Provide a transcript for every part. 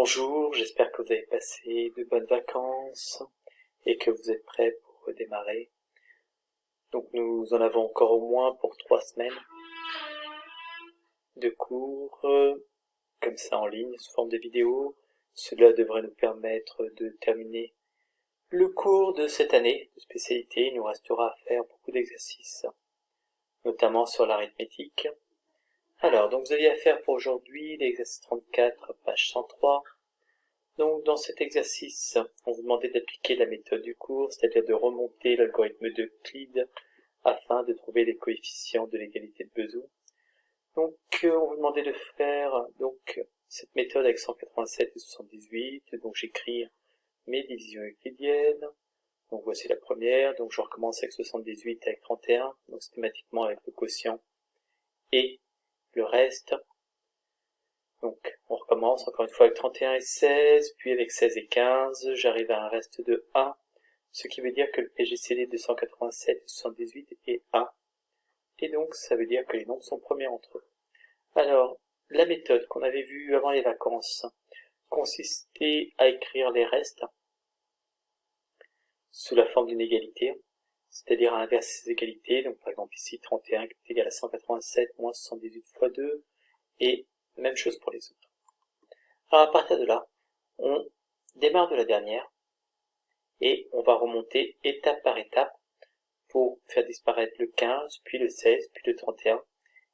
Bonjour, j'espère que vous avez passé de bonnes vacances et que vous êtes prêts pour redémarrer. Donc nous en avons encore au moins pour 3 semaines de cours, comme ça en ligne, sous forme de vidéo. Cela devrait nous permettre de terminer le cours de cette année de spécialité. Il nous restera à faire beaucoup d'exercices, notamment sur l'arithmétique. Alors, donc vous aviez à faire pour aujourd'hui l'exercice 34, page 103. Donc, dans cet exercice, on vous demandait d'appliquer la méthode du cours, c'est-à-dire de remonter l'algorithme d'Euclide afin de trouver les coefficients de l'égalité de Bezout. Donc, on vous demandait de faire cette méthode avec 187 et 78. Donc, j'écris mes divisions euclidiennes. Donc, voici la première. Donc, je recommence avec 78 avec 31. Donc, systématiquement avec le quotient et le reste. Donc, on recommence encore une fois avec 31 et 16, puis avec 16 et 15, j'arrive à un reste de 1, ce qui veut dire que le PGCD de 187 et 78 est 1. Et donc, ça veut dire que les nombres sont premiers entre eux. Alors, la méthode qu'on avait vue avant les vacances consistait à écrire les restes sous la forme d'une égalité, c'est-à-dire à inverser ces égalités. Donc, par exemple, ici, 31 est égal à 187 moins 78 fois 2, et même chose pour les autres. Alors à partir de là, on démarre de la dernière et on va remonter étape par étape pour faire disparaître le 15, puis le 16, puis le 31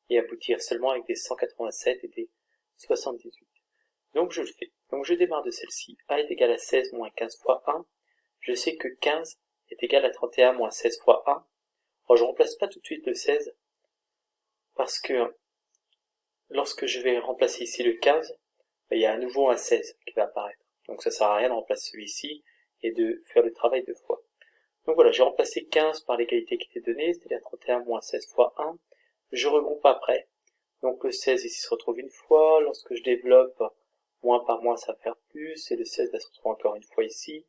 et aboutir seulement avec des 187 et des 78. Donc je le fais. Donc je démarre de celle-ci. A est égal à 16 moins 15 fois 1. Je sais que 15 est égal à 31 moins 16 fois 1. Alors je ne remplace pas tout de suite le 16 parce que lorsque je vais remplacer ici le 15, il y a à nouveau un 16 qui va apparaître. Donc ça sert à rien de remplacer celui-ci et de faire le travail deux fois. Donc voilà, j'ai remplacé 15 par l'égalité qui était donnée, c'est-à-dire 31 moins 16 fois 1. Je regroupe après. Donc le 16 ici se retrouve une fois. Lorsque je développe, moins par moins ça va faire plus. Et le 16 va se retrouver encore une fois ici.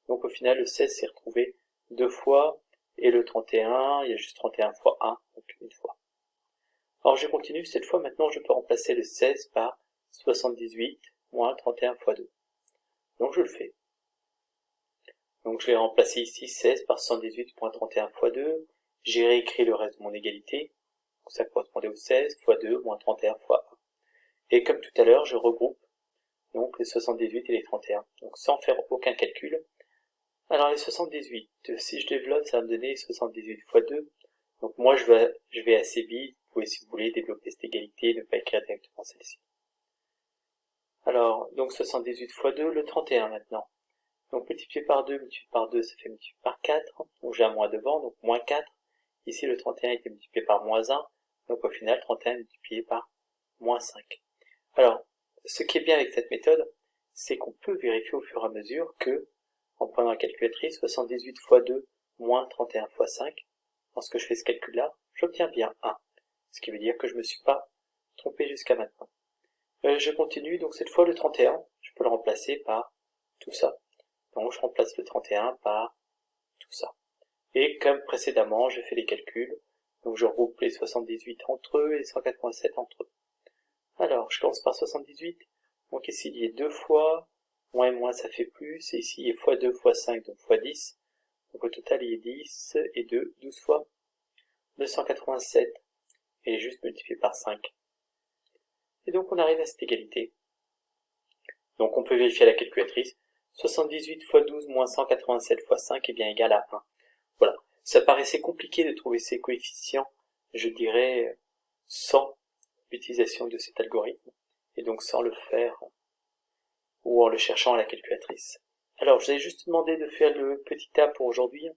Donc au final, le 16 s'est retrouvé deux fois. Et le 31, il y a juste 31 fois 1, donc une fois. Alors je continue, cette fois maintenant je peux remplacer le 16 par 78 moins 31 fois 2. Donc je le fais. Donc je vais remplacer ici 16 par 118 moins 31 fois 2. J'ai réécrit le reste de mon égalité. Donc ça correspondait au 16 fois 2 moins 31 fois 1. Et comme tout à l'heure, je regroupe donc les 78 et les 31. Donc sans faire aucun calcul. Alors les 78, si je développe, ça va me donner 78 fois 2. Donc moi je vais assez vite. Vous pouvez, si vous voulez, développer cette égalité et ne pas écrire directement celle-ci. Alors, donc 78 fois 2, le 31 maintenant. Donc multiplié par 2, ça fait multiplié par 4. Donc j'ai un moins devant, donc moins 4. Ici le 31 était multiplié par moins 1. Donc au final, 31 multiplié par moins 5. Alors, ce qui est bien avec cette méthode, c'est qu'on peut vérifier au fur et à mesure que, en prenant la calculatrice, 78 fois 2 moins 31 fois 5, lorsque je fais ce calcul-là, j'obtiens bien 1. Ce qui veut dire que je ne me suis pas trompé jusqu'à maintenant. Je continue, donc cette fois le 31, je peux le remplacer par tout ça. Donc je remplace le 31 par tout ça. Et comme précédemment, je fais les calculs. Donc je regroupe les 78 entre eux et les 187 entre eux. Alors, je commence par 78. Donc ici, il y a 2 fois. Moins et moins, ça fait plus. Et ici, il y a fois 2 fois 5, donc fois 10. Donc au total, il y a 10 et 2, 12 fois. 287 est juste multiplié par 5. Et donc on arrive à cette égalité. Donc on peut vérifier à la calculatrice. 78 fois 12 moins 187 fois 5 est bien égal à 1. Voilà. Ça paraissait compliqué de trouver ces coefficients, je dirais, sans l'utilisation de cet algorithme, et donc sans le faire, ou en le cherchant à la calculatrice. Alors, je vous ai juste demandé de faire le petit A pour aujourd'hui.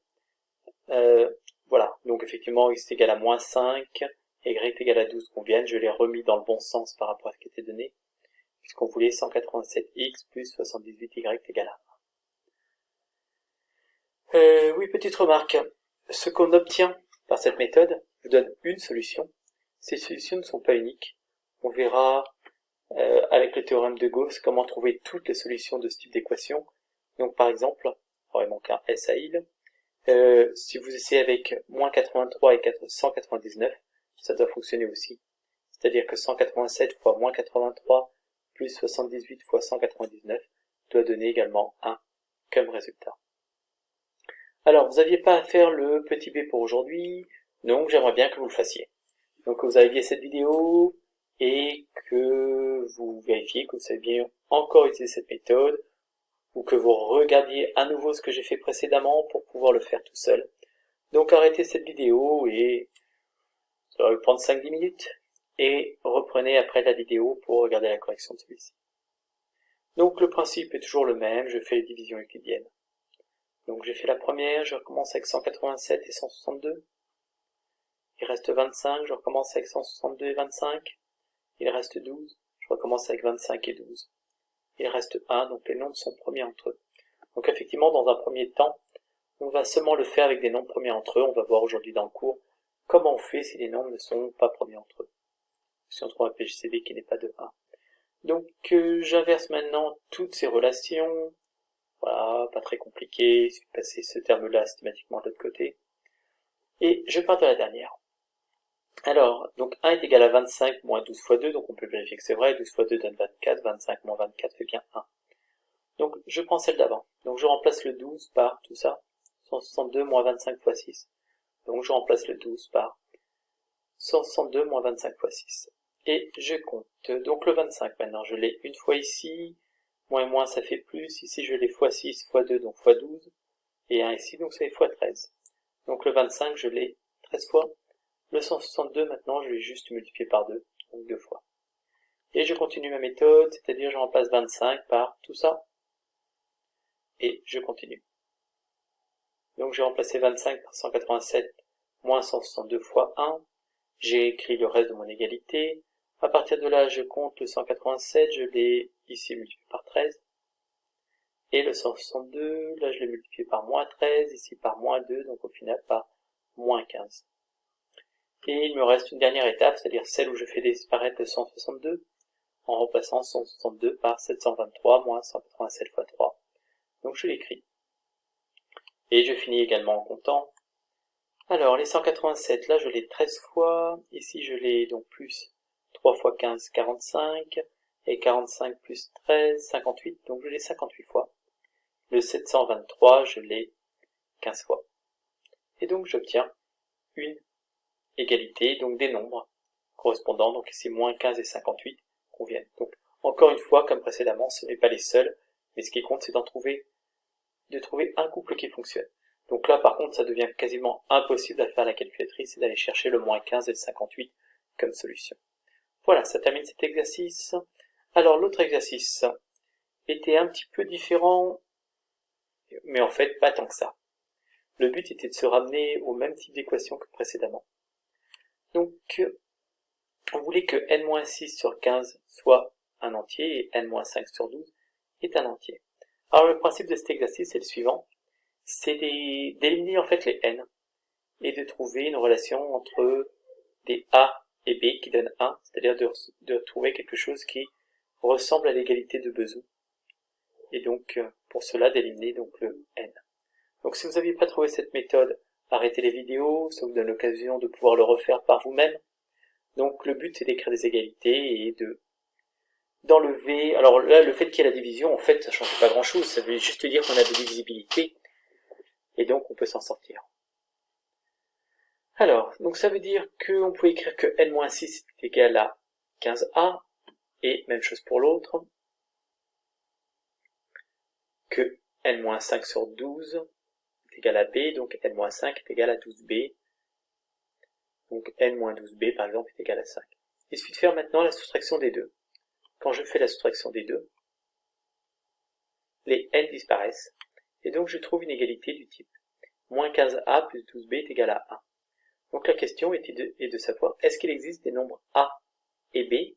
Voilà. Donc effectivement, x est égal à moins 5, et y est égal à 12 conviennent. Je l'ai remis dans le bon sens par rapport à ce qui était donné, puisqu'on voulait 187x plus 78y égal à 1. Oui, petite remarque. Ce qu'on obtient par cette méthode vous donne une solution. Ces solutions ne sont pas uniques. On verra avec le théorème de Gauss comment trouver toutes les solutions de ce type d'équation. Donc par exemple, il manque un S à il. Si vous essayez avec moins 83 et 199, ça doit fonctionner aussi. C'est-à-dire que 187 fois moins 83 plus 78 fois 199 doit donner également 1 comme résultat. Alors, vous n'aviez pas à faire le petit b pour aujourd'hui, donc j'aimerais bien que vous le fassiez. Donc, que vous avez bien cette vidéo et que vous vérifiez que vous savez bien encore utiliser cette méthode ou que vous regardiez à nouveau ce que j'ai fait précédemment pour pouvoir le faire tout seul. Donc, arrêtez cette vidéo et ça va vous prendre 5-10 minutes et reprenez après la vidéo pour regarder la correction de celui-ci. Donc, le principe est toujours le même, je fais les divisions euclidiennes. Donc j'ai fait la première, je recommence avec 187 et 162. Il reste 25, je recommence avec 162 et 25. Il reste 12, je recommence avec 25 et 12. Il reste 1, donc les nombres sont premiers entre eux. Donc effectivement, dans un premier temps, on va seulement le faire avec des nombres premiers entre eux. On va voir aujourd'hui dans le cours comment on fait si les nombres ne sont pas premiers entre eux. Si on trouve un PGCD qui n'est pas de 1. Donc j'inverse maintenant toutes ces relations. Voilà, pas très compliqué, il suffit de passer ce terme-là systématiquement de l'autre côté. Et je pars de la dernière. Alors, donc 1 est égal à 25 moins 12 fois 2, donc on peut vérifier que c'est vrai, 12 fois 2 donne 24, 25 moins 24 fait bien 1. Donc je prends celle d'avant. Donc je remplace le 12 par tout ça, 162 moins 25 fois 6. Donc je remplace le 12 par 162 moins 25 fois 6. Et je compte. Donc le 25 maintenant, je l'ai une fois ici, moins et moins ça fait plus, ici je l'ai fois 6, fois 2, donc fois 12, et 1 ici, donc ça fait fois 13. Donc le 25, je l'ai 13 fois. Le 162, maintenant, je vais juste multiplier par 2, donc 2 fois. Et je continue ma méthode, c'est-à-dire je remplace 25 par tout ça, et je continue. Donc j'ai remplacé 25 par 187, moins 162 fois 1, j'ai écrit le reste de mon égalité. À partir de là, je compte le 187, je l'ai ici multiplié par 13. Et le 162, là je l'ai multiplié par moins 13, ici par moins 2, donc au final par moins 15. Et il me reste une dernière étape, c'est-à-dire celle où je fais disparaître le 162, en remplaçant 162 par 723 moins 187 fois 3. Donc je l'écris. Et je finis également en comptant. Alors les 187, là je l'ai 13 fois, ici je l'ai donc plus 3 fois 15, 45, et 45 plus 13, 58, donc je l'ai 58 fois. Le 723, je l'ai 15 fois. Et donc j'obtiens une égalité, donc des nombres correspondants, donc ici moins 15 et 58 conviennent. Donc encore une fois, comme précédemment, ce n'est pas les seuls, mais ce qui compte c'est de trouver un couple qui fonctionne. Donc là par contre ça devient quasiment impossible à faire la calculatrice et d'aller chercher le moins 15 et le 58 comme solution. Voilà, ça termine cet exercice. Alors l'autre exercice était un petit peu différent, mais en fait pas tant que ça. Le but était de se ramener au même type d'équation que précédemment. Donc on voulait que n-6 sur 15 soit un entier et n-5 sur 12 est un entier. Alors le principe de cet exercice est le suivant, c'est d'éliminer en fait les n et de trouver une relation entre des a et b qui donne 1, c'est-à-dire de trouver quelque chose qui ressemble à l'égalité de Bezout. Et donc pour cela d'éliminer donc le n. Donc si vous n'aviez pas trouvé cette méthode, arrêtez les vidéos, ça vous donne l'occasion de pouvoir le refaire par vous-même. Donc le but c'est d'écrire des égalités et d'enlever, alors là le fait qu'il y ait la division en fait ça change pas grand chose, ça veut juste dire qu'on a de divisibilité et donc on peut s'en sortir. Alors, donc ça veut dire qu'on peut écrire que n-6 est égal à 15a et même chose pour l'autre, que n-5 sur 12 est égal à b, donc n-5 est égal à 12b, donc n-12b par exemple est égal à 5. Il suffit de faire maintenant la soustraction des deux. Quand je fais la soustraction des deux, les n disparaissent, et donc je trouve une égalité du type moins 15a plus 12b est égal à 1. Donc la question est de savoir, est-ce qu'il existe des nombres a et b,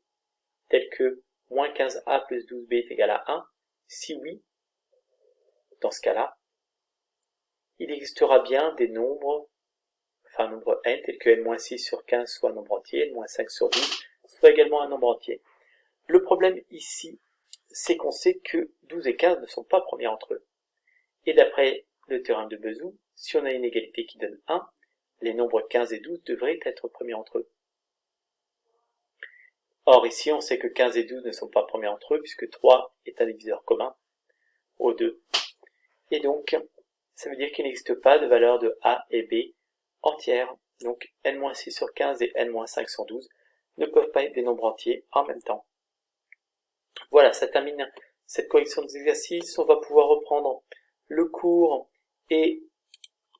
tels que moins 15a plus 12b est égal à 1? Si oui, dans ce cas-là, il existera bien des nombres, enfin un nombre n, tel que n-6 sur 15 soit un nombre entier, n-5 sur 12 soit également un nombre entier. Le problème ici, c'est qu'on sait que 12 et 15 ne sont pas premiers entre eux. Et d'après le théorème de Bezout, si on a une égalité qui donne 1, les nombres 15 et 12 devraient être premiers entre eux. Or ici, on sait que 15 et 12 ne sont pas premiers entre eux, puisque 3 est un diviseur commun aux deux. Et donc, ça veut dire qu'il n'existe pas de valeur de A et B entières. Donc, n-6 sur 15 et n-5 sur 12 ne peuvent pas être des nombres entiers en même temps. Voilà, ça termine cette correction des exercices. On va pouvoir reprendre le cours et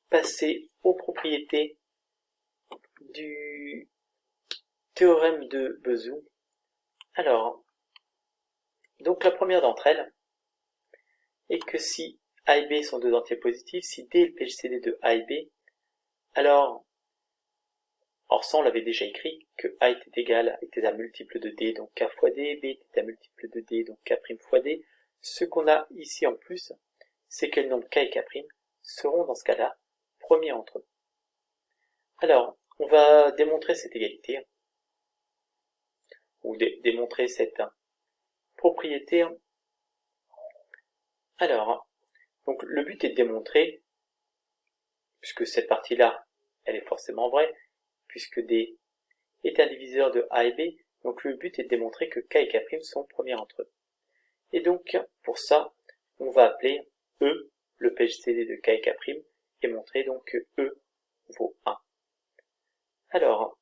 passer aux propriétés du théorème de Bezout. Alors, donc la première d'entre elles est que si A et B sont deux entiers positifs, si D est le PJCD de A et B, alors ça on l'avait déjà écrit, que A était un multiple de D, donc K fois D, B était un multiple de D, donc K' fois D. Ce qu'on a ici en plus, c'est que les nombres K et K' seront dans ce cas-là premiers entre eux. Alors, on va démontrer cette égalité, ou démontrer cette propriété. Alors, donc le but est de démontrer, puisque cette partie-là, elle est forcément vraie, puisque D est un diviseur de A et B, donc le but est de démontrer que K et K' sont premiers entre eux. Et donc, pour ça, on va appeler E le PJCD de K et K' et montrer donc que E vaut 1. Alors,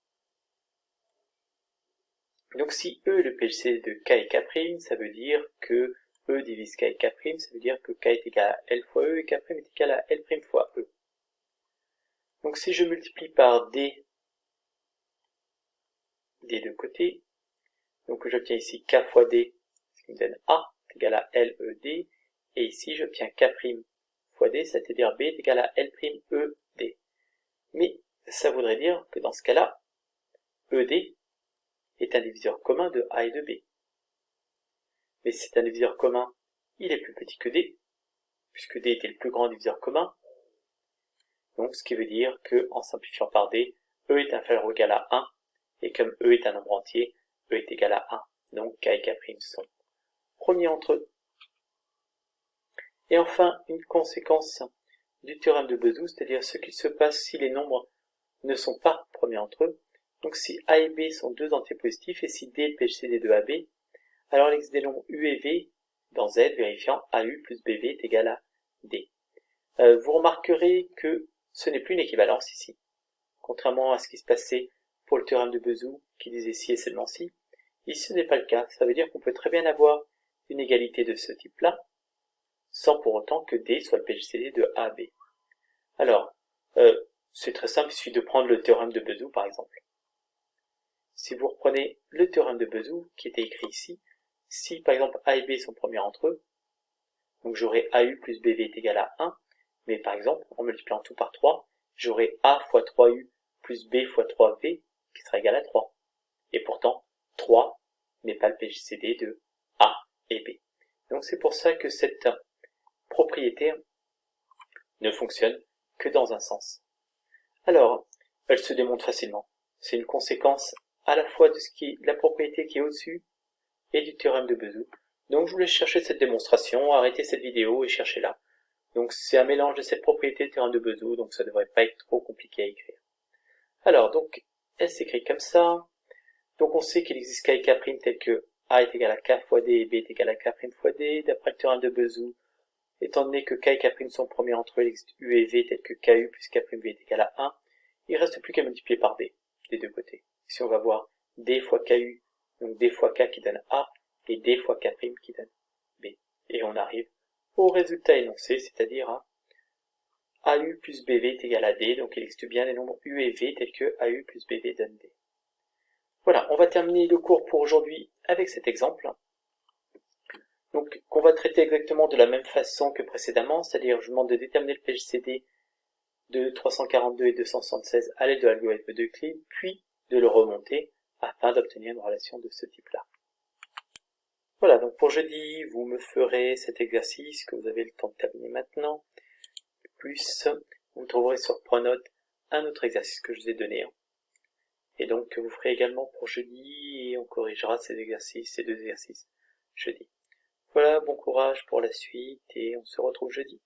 donc si E est le PJCD de K et K', ça veut dire que E divise K et K', ça veut dire que K est égal à L fois E et K' est égal à L' fois E. Donc si je multiplie par D des deux côtés, donc j'obtiens ici K fois D, ce qui me donne A, est égal à LED, et ici j'obtiens K' fois D, c'est-à-dire B est égal à L'ED. Mais ça voudrait dire que dans ce cas-là, ED est un diviseur commun de A et de B. Mais si c'est un diviseur commun, il est plus petit que D, puisque D était le plus grand diviseur commun. Donc ce qui veut dire que, en simplifiant par D, E est inférieur ou égal à 1, et comme E est un nombre entier, E est égal à 1. Donc K et K' sont premiers entre eux. Et enfin, une conséquence du théorème de Bezout, c'est-à-dire ce qu'il se passe si les nombres ne sont pas premiers entre eux. Donc si A et B sont deux entiers positifs et si D est le PJCD de AB, alors il existe des nombres U et V dans Z vérifiant AU plus BV est égal à D. Vous remarquerez que ce n'est plus une équivalence ici, contrairement à ce qui se passait pour le théorème de Bezout qui disait si et seulement si. Ici ce n'est pas le cas, ça veut dire qu'on peut très bien avoir une égalité de ce type-là, sans pour autant que D soit le PJCD de AB. Alors, c'est très simple, il suffit de prendre le théorème de Bezout par exemple. Si vous reprenez le théorème de Bezout qui était écrit ici, si par exemple A et B sont premiers entre eux, donc j'aurai AU plus BV est égal à 1, mais par exemple, en multipliant tout par 3, j'aurai A fois 3U plus B fois 3V qui sera égal à 3. Et pourtant, 3 n'est pas le PJCD de A et B. Donc c'est pour ça que cette propriété ne fonctionne que dans un sens. Alors, elle se démontre facilement. C'est une conséquence à la fois de la propriété qui est au-dessus et du théorème de Bezout. Donc je vous laisse chercher cette démonstration, arrêtez cette vidéo et cherchez-la. Donc c'est un mélange de cette propriété et du théorème de Bezout, donc ça ne devrait pas être trop compliqué à écrire. Alors, donc, elle s'écrit comme ça. Donc on sait qu'il existe K et K' tel que A est égal à K fois D et B est égal à K' fois D, d'après le théorème de Bezout. Étant donné que K et K' sont premiers entre eux, il existe U et V tel que KU plus K'V est égal à 1. Il ne reste plus qu'à multiplier par D, des deux côtés. Ici on va voir D fois KU, donc D fois K qui donne A, et D fois K' qui donne B. Et on arrive au résultat énoncé, c'est-à-dire à AU plus BV est égal à D, donc il existe bien les nombres U et V tels que AU plus BV donne D. Voilà, on va terminer le cours pour aujourd'hui avec cet exemple. Donc, qu'on va traiter exactement de la même façon que précédemment, c'est-à-dire je vous demande de déterminer le PJCD de 342 et 276 à l'aide de l'algorithme d'Euclide, puis de le remonter afin d'obtenir une relation de ce type-là. Voilà, donc pour jeudi, vous me ferez cet exercice que vous avez le temps de terminer maintenant, plus vous trouverez sur Pronote un autre exercice que je vous ai donné. Et donc vous ferez également pour jeudi et on corrigera ces deux exercices jeudi. Voilà, bon courage pour la suite et on se retrouve jeudi.